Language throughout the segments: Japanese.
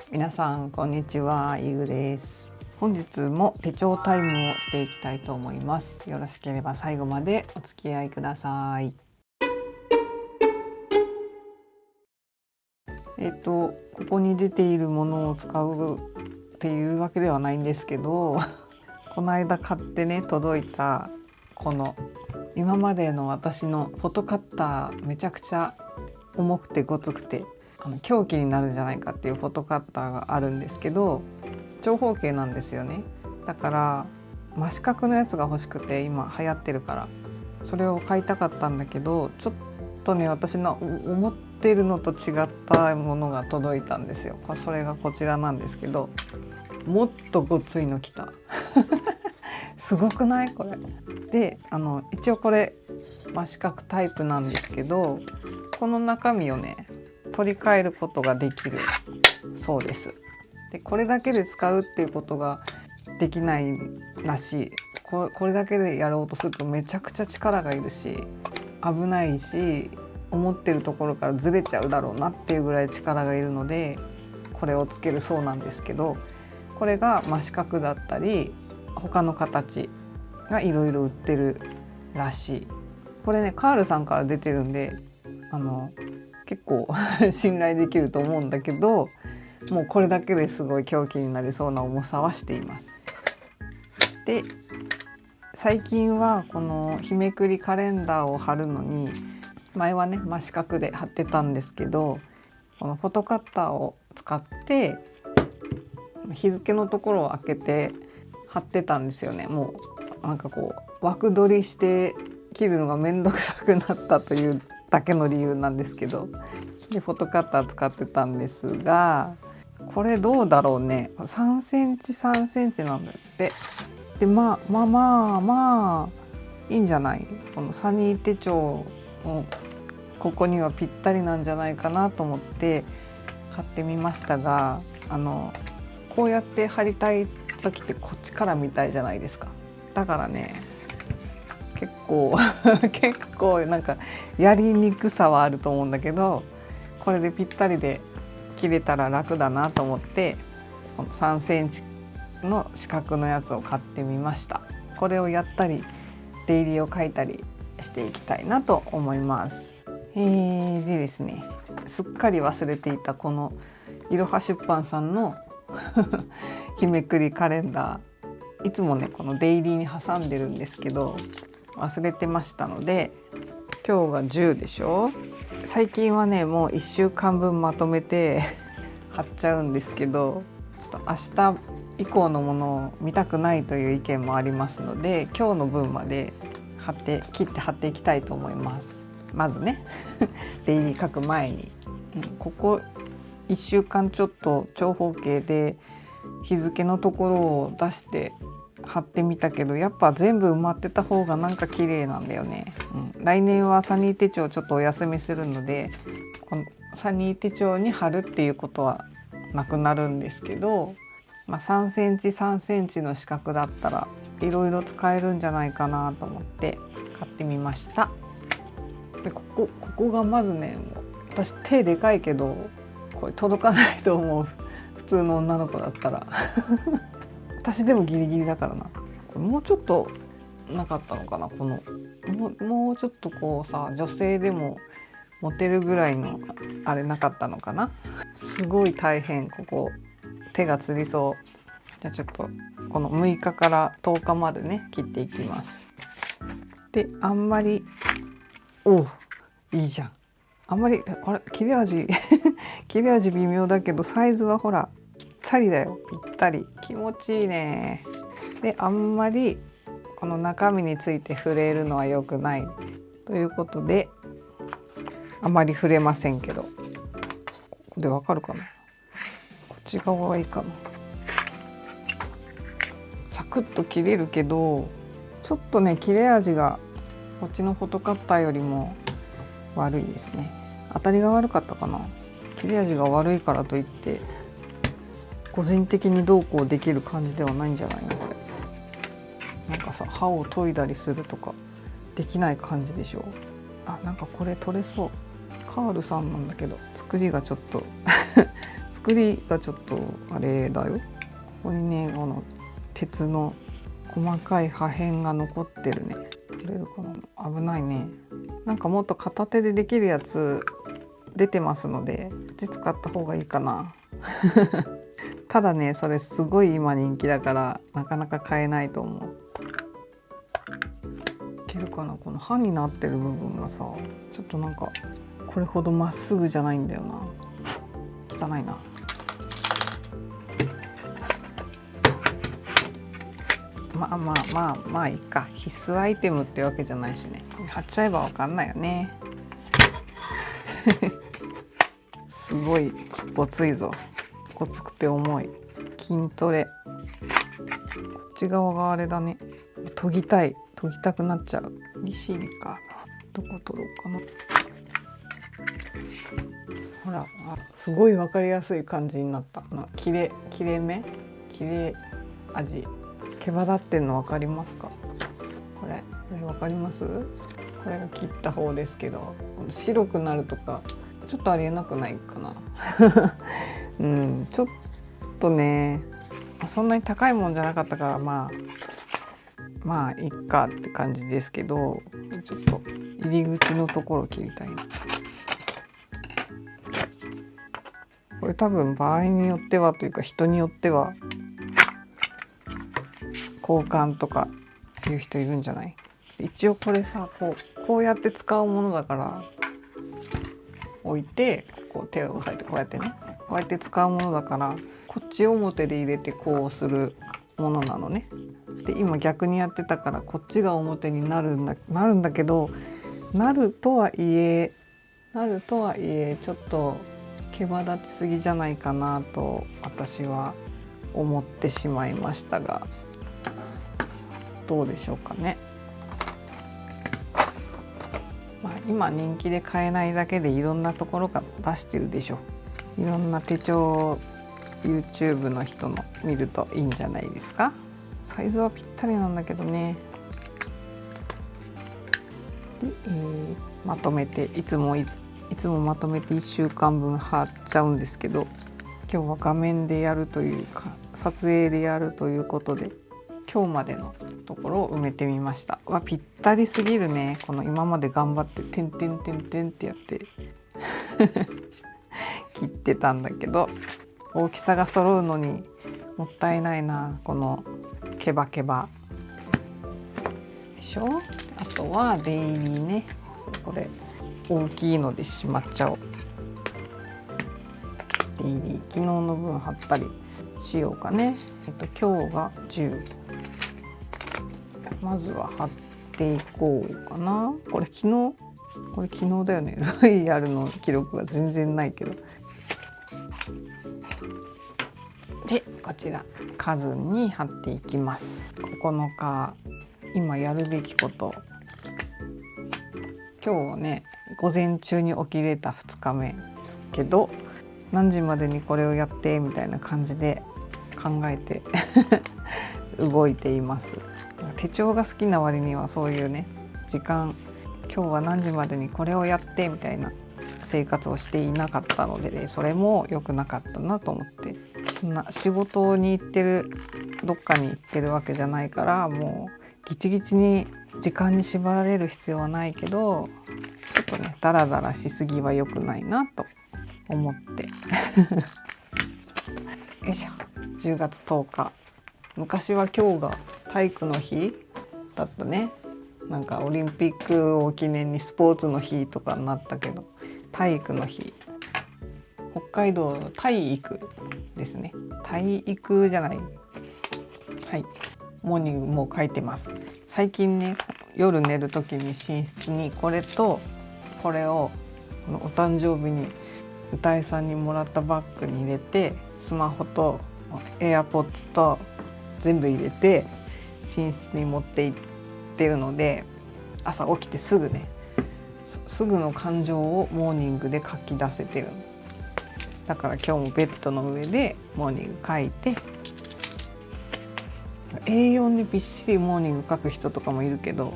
皆さんこんにちは、イグです。本日も手帳タイムをしていきたいと思います。よろしければ最後までお付き合いください。ここに出ているものを使うっていうわけではないんですけどこの間買ってね届いたこの今までの私のフォトカッター、めちゃくちゃ重くてごつくて凶器になるんじゃないかっていうフォトカッターがあるんですけど、長方形なんですよね。だから真四角のやつが欲しくて、今流行ってるからそれを買いたかったんだけど、ちょっとね私の思ってるのと違ったものが届いたんですよ。それがこちらなんですけど、もっとごついの来たすごくないこれで、一応これ真四角タイプなんですけど、この中身をね取り替えることができるそうです。でこれだけで使うっていうことができないらしい。これだけでやろうとするとめちゃくちゃ力がいるし危ないし、思ってるところからずれちゃうだろうなっていうぐらい力がいるので、これをつけるそうなんですけど、これが真四角だったり他の形がいろいろ売ってるらしい。これねカールさんから出てるんで結構信頼できると思うんだけど、もうこれだけですごい凶器になりそうな重さはしています。で最近はこの日めくりカレンダーを貼るのに、前はね真四角で貼ってたんですけど、このフォトカッターを使って日付のところを開けて貼ってたんですよね。もうなんかこう枠取りして切るのがめんどくさくなったというだけの理由なんですけど、でフォトカッター使ってたんですが、これどうだろうね。3センチ3センチなんだって。でまあいいんじゃない。このサニー手帳をここにはぴったりなんじゃないかなと思って買ってみましたが、こうやって貼りたい時ってこっちから見たいじゃないですか。だからね結構なんかやりにくさはあると思うんだけど、これでぴったりで切れたら楽だなと思って、この3センチの四角のやつを買ってみました。これをやったり出入りを書いたりしていきたいなと思います。でですね、すっかり忘れていたこのいろは出版さんの日めくりカレンダー、いつもねこの出入りに挟んでるんですけど忘れてましたので、今日が10でしょ。最近はねもう1週間分まとめて貼っちゃうんですけど、ちょっと明日以降のものを見たくないという意見もありますので、今日の分まで切って貼っていきたいと思います。まずね出入り書く前に、ここ1週間ちょっと長方形で日付のところを出して貼ってみたけど、やっぱ全部埋まってた方がなんか綺麗なんだよね。来年はサニー手帳ちょっとお休みするので、このサニー手帳に貼るっていうことはなくなるんですけど、3センチ3センチの四角だったらいろいろ使えるんじゃないかなと思って買ってみました。でここがまずね、もう私手でかいけどこれ届かないと思う、普通の女の子だったら私でもギリギリだからな。これもうちょっとなかったのかな、このもうちょっとこうさ、女性でも持てるぐらいのあれなかったのかな。すごい大変、ここ手がつりそう。じゃあちょっとこの6日から10日までね切っていきます。であんまりいいじゃん。あんまり切れ味切れ味微妙だけど、サイズはほらぴったりだよ。ぴったり気持ちいいね。であんまりこの中身について触れるのは良くないということで、あまり触れませんけど、ここでわかるかな、こっち側がいいかな。サクッと切れるけど、ちょっとね切れ味がこっちのフォトカッターよりも悪いですね。当たりが悪かったかな。切れ味が悪いからといって個人的にどうこうできる感じではないんじゃないのこれ。なんかさ、歯を研いだりするとかできない感じでしょ。なんかこれ取れそう。カールさんなんだけど作りがちょっと作りがちょっとあれだよ。ここにねこの鉄の細かい破片が残ってるね。取れるかな。危ないね。なんかもっと片手でできるやつ出てますので、こっち使った方がいいかな。ただねそれすごい今人気だからなかなか買えないと思う。いけるかな。この刃になってる部分がさちょっとなんかこれほどまっすぐじゃないんだよな。汚いな。まあいいか。必須アイテムってわけじゃないしね。貼っちゃえばわかんないよね。すごいごついぞ。ごつくて重い。筋トレ。こっち側があれだね。研ぎたくなっちゃう。利尻か。どこ取ろうかな。ほら、すごいわかりやすい感じになった。切れ味。毛羽立ってんの分かりますか？これ分かります？これが切った方ですけど、白くなるとかちょっとありえなくないかな。ちょっとねそんなに高いもんじゃなかったからまあいっかって感じですけど、ちょっと入り口のところ切りたいな。これ多分場合によってはというか人によっては交換とかいう人いるんじゃない？一応これさこうやって使うものだから置いてこう手を押さえてこうやって使うものだからこっち表で入れてこうするものなのね。で今逆にやってたからこっちが表になるんだけどなるとはいえちょっと毛羽立ちすぎじゃないかなと私は思ってしまいましたが、どうでしょうかね。今人気で買えないだけでいろんなところが出してるでしょ。いろんな手帳 YouTube の人の見るといいんじゃないですか。サイズはぴったりなんだけどね。で、まとめていつもまとめて1週間分貼っちゃうんですけど、今日は画面でやるというか撮影でやるということで今日までのところを埋めてみました。ぴったりすぎるね。この今まで頑張っててんてんってやって切ってたんだけど大きさが揃うのにもったいないな。このケバでしょ。あとはデイリーね。これ大きいのでしまっちゃおう。デイリー昨日の分貼ったりしようかね。今日が10。まずは貼っていこうかな。これ昨日だよね。ロイヤルの記録が全然ないけど。でこちら数に貼っていきます。9日今やるべきこと。今日ね午前中に起きれた2日目ですけど、何時までにこれをやってみたいな感じで考えて動いています。手帳が好きな割にはそういうね時間、今日は何時までにこれをやってみたいな生活をしていなかったので、それも良くなかったなと思って。仕事に行ってるどっかに行ってるわけじゃないから、もうギチギチに時間に縛られる必要はないけど、ちょっとねダラダラしすぎは良くないなと思ってよいしょ。10月10日、昔は今日が体育の日だったね。なんかオリンピックを記念にスポーツの日とかになったけど、体育の日。北海道体育ですね。体育じゃない。はい。モーニングもう書いてます。最近ね、夜寝る時に寝室にこれとこれをお誕生日に歌いさんにもらったバッグに入れて、スマホとAirPods と全部入れて寝室に持って行ってるので、朝起きてすぐね、すぐの感情をモーニングで書き出せてる。だから今日もベッドの上でモーニング書いて、A4 にびっしりモーニング書く人とかもいるけど、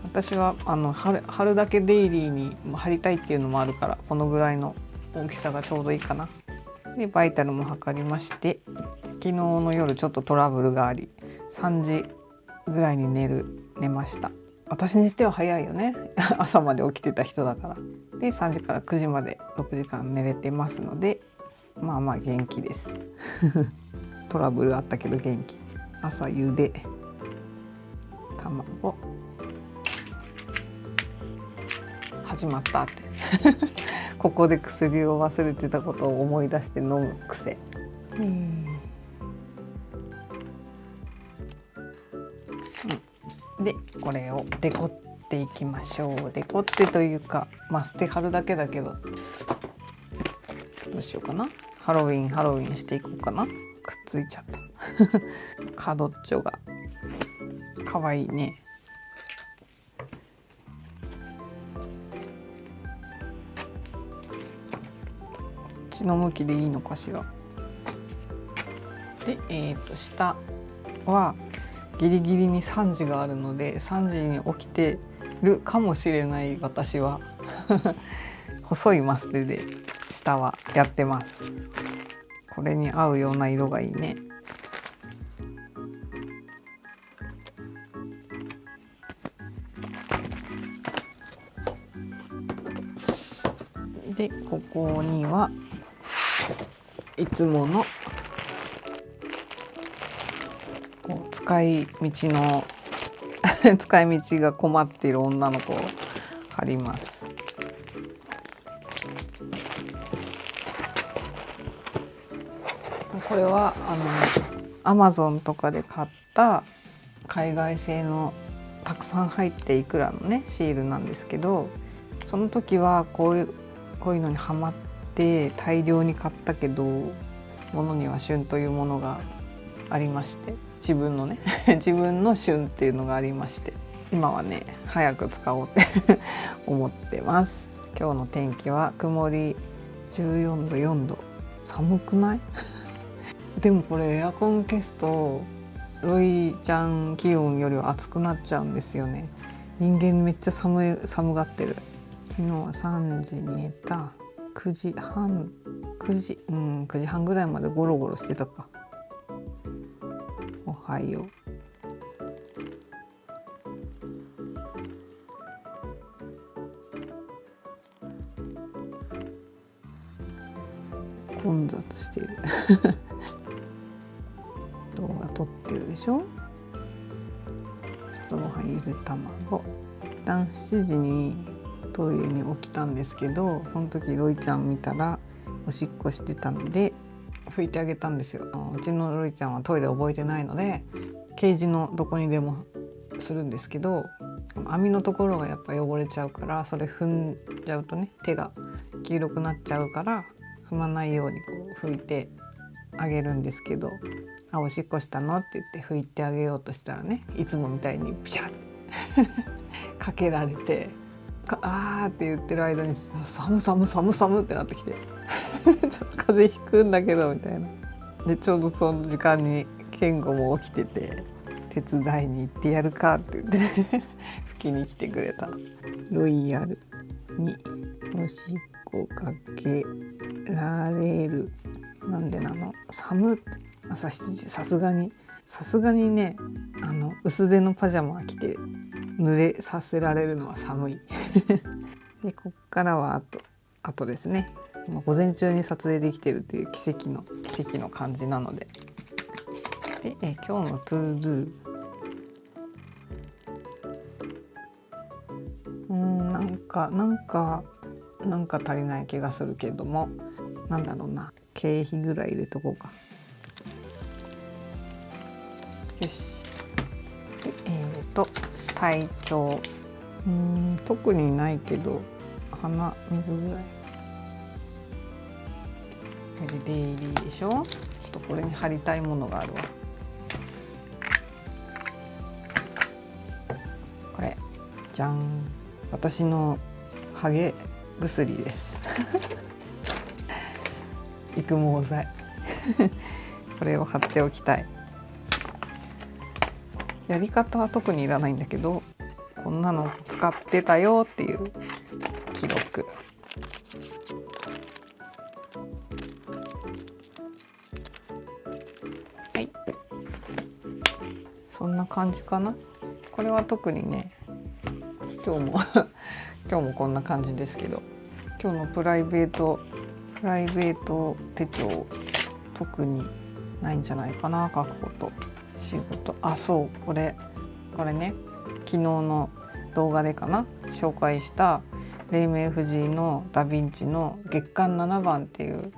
私は貼るだけデイリーに貼りたいっていうのもあるから、このぐらいの大きさがちょうどいいかな。でバイタルも測りまして、昨日の夜ちょっとトラブルがあり3時ぐらいに寝ました。私にしては早いよね朝まで起きてた人だから。で3時から9時まで6時間寝れてますので、まあまあ元気ですトラブルあったけど元気。朝茹で卵始まったってここで薬を忘れてたことを思い出して飲む癖。でこれをデコっていきましょう。デコってというか捨て貼るだけだけど、どうしようかな。ハロウィンしていこうかな。くっついちゃった角っちょがかわいいね。こっちの向きでいいのかしら。で、下はギリギリに3時があるので3時に起きてるかもしれない私は細いマステで下はやってます。これに合うような色がいいね。でここにはいつもの使い道の使い道が困っている女の子を貼ります。これはAmazon とかで買った海外製のたくさん入っていくらのねシールなんですけど、その時はこういうのにハマって大量に買ったけど、ものには旬というものがありまして、自分のね自分の旬っていうのがありまして、今はね早く使おうって思ってます。今日の天気は曇り14度4度。寒くないでもこれエアコン消すとロイちゃん気温よりは暑くなっちゃうんですよね。人間めっちゃ寒がってる。昨日は3時に寝た。9時半ぐらいまでゴロゴロしてたか。おはよう混雑している動画撮ってるでしょ。朝ごはんゆで卵。一旦7時にトイレに起きたんですけど、その時ロイちゃん見たらおしっこしてたので拭いてあげたんですよ。うちのロイちゃんはトイレ覚えてないのでケージのどこにでもするんですけど、網のところがやっぱ汚れちゃうから、それ踏んじゃうとね手が黄色くなっちゃうから踏まないようにこう拭いてあげるんですけど、おしっこしたのって言って拭いてあげようとしたらね、いつもみたいにピシャッかけられて、あーって言ってる間に寒ってなってきてちょっと風邪ひくんだけどみたいな。でちょうどその時間に健吾も起きてて、手伝いに行ってやるかって言って拭きに来てくれた。ロイヤルにおしっこかけられる。なんでなの？寒って朝7時、さすがにね薄手のパジャマ着て濡れさせられるのは寒いでこっからはあとですね、午前中に撮影できてるっていう奇跡の感じなので。で今日のトゥードゥなんか足りない気がするけれども、なんだろうな、経費ぐらい入れとこうか。よし。で体調特にないけど鼻水ぐらい。デイリーでしょ。ちょっとこれに貼りたいものがあるわ。これじゃん、私のハゲ薬です育毛剤これを貼っておきたい。やり方は特にいらないんだけど、こんなの使ってたよっていう記録。そんな感じかな。これは特にね今日も今日もこんな感じですけど、今日のプライベート手帳特にないんじゃないかな。書くこと仕事、そうこれね、昨日の動画でかな紹介した黎明藤井のダヴィンチの月刊7番っていう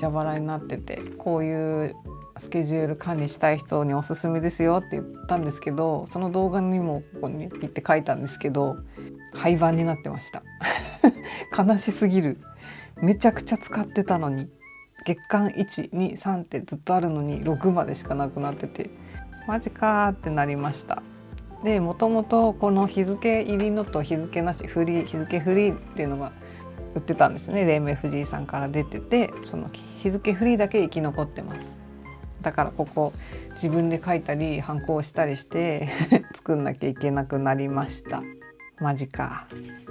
蛇腹になってて、こういうスケジュール管理したい人におすすめですよって言ったんですけど、その動画にもここにピッて書いたんですけど、廃盤になってました悲しすぎる。めちゃくちゃ使ってたのに、月間123ってずっとあるのに6までしかなくなってて、マジかーってなりました。でもともとこの日付入りのと日付なし日付フリーっていうのが売ってたんですね。黎明藤井さんから出てて、その日付フリーだけ生き残ってます。だからここ自分で書いたりハンコをしたりして作んなきゃいけなくなりました。マジか。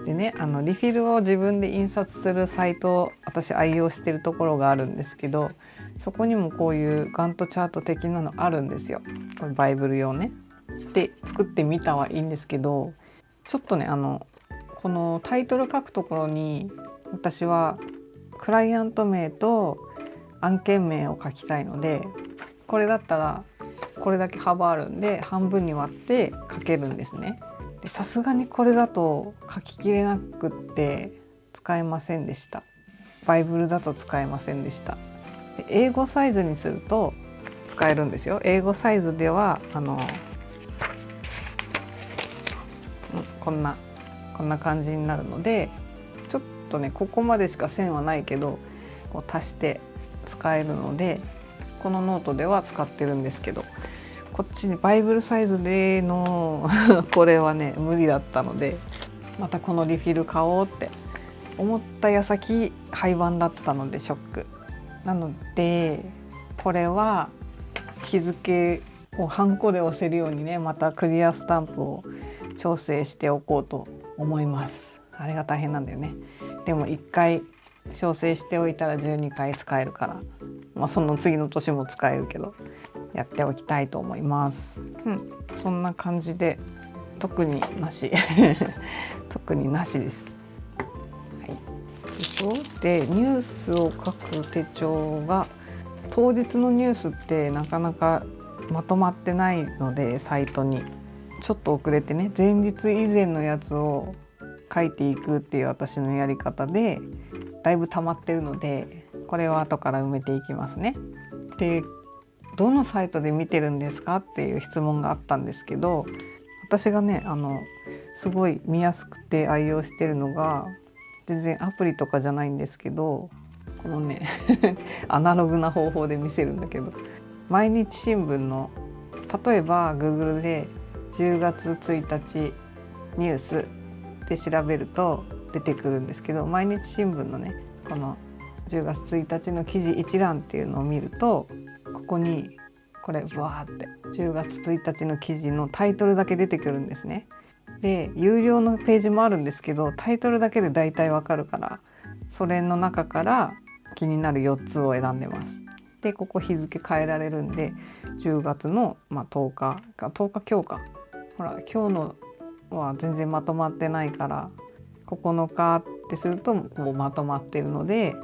でね、リフィルを自分で印刷するサイトを私愛用してるところがあるんですけど、そこにもこういうガントチャート的なのあるんですよ。これバイブル用ね。で作ってみたはいいんですけど、ちょっとねこのタイトル書くところに私はクライアント名と案件名を書きたいので、これだったらこれだけ幅あるんで半分に割って書けるんですね。さすがにこれだと書ききれなくって使えませんでした。バイブルだと使えませんでした。で英語サイズにすると使えるんですよ。英語サイズではこんな感じになるので、ちょっとねここまでしか線はないけどこう足して使えるので、このノートでは使ってるんですけど、こっちにバイブルサイズでのこれはね無理だったので、またこのリフィル買おうって思った矢先廃盤だったのでショックなので、これは日付をハンコで押せるようにね、またクリアスタンプを調整しておこうと思います。あれが大変なんだよね。でも1回調整しておいたら12回使えるから、その次の年も使えるけどやっておきたいと思います。そんな感じで特になし特になしです。はい。でニュースを書く手帳が、当日のニュースってなかなかまとまってないので、サイトにちょっと遅れてね、前日以前のやつを書いていくっていう私のやり方でだいぶ溜まってるので、これを後から埋めていきますね。でどのサイトで見てるんですかっていう質問があったんですけど、私がねすごい見やすくて愛用してるのが、全然アプリとかじゃないんですけど、このねアナログな方法で見せるんだけど、毎日新聞の例えば Google で10月1日ニュースで調べると出てくるんですけど、毎日新聞のねこの10月1日の記事一覧っていうのを見ると、ここにこれバーって10月1日の記事のタイトルだけ出てくるんですね。で有料のページもあるんですけど、タイトルだけでだいたいわかるから、それの中から気になる4つを選んでます。でここ日付変えられるんで、10月の、10日今日か、ほら今日のは全然まとまってないから、9日ってするともうまとまってるので、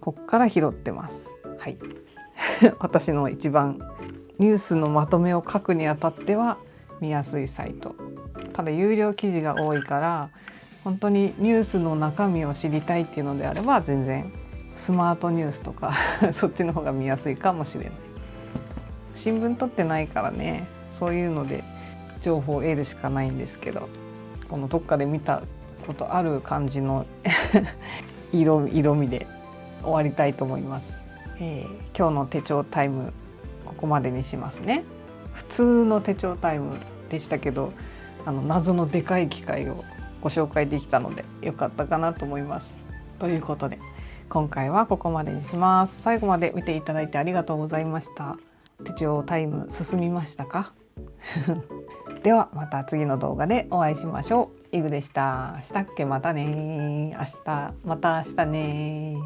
こっから拾ってます。はい私の一番ニュースのまとめを書くにあたっては見やすいサイト。ただ有料記事が多いから、本当にニュースの中身を知りたいっていうのであれば全然スマートニュースとかそっちの方が見やすいかもしれない。新聞取ってないからね、そういうので情報を得るしかないんですけど、このどっかで見たことある感じの色味で終わりたいと思います。今日の手帳タイムここまでにしますね。普通の手帳タイムでしたけど、謎のでかい機械をご紹介できたのでよかったかなと思います。ということで今回はここまでにします。最後まで見ていただいてありがとうございました。手帳タイム進みましたかではまた次の動画でお会いしましょう。イグでした。したっけ、またね。また明日ね。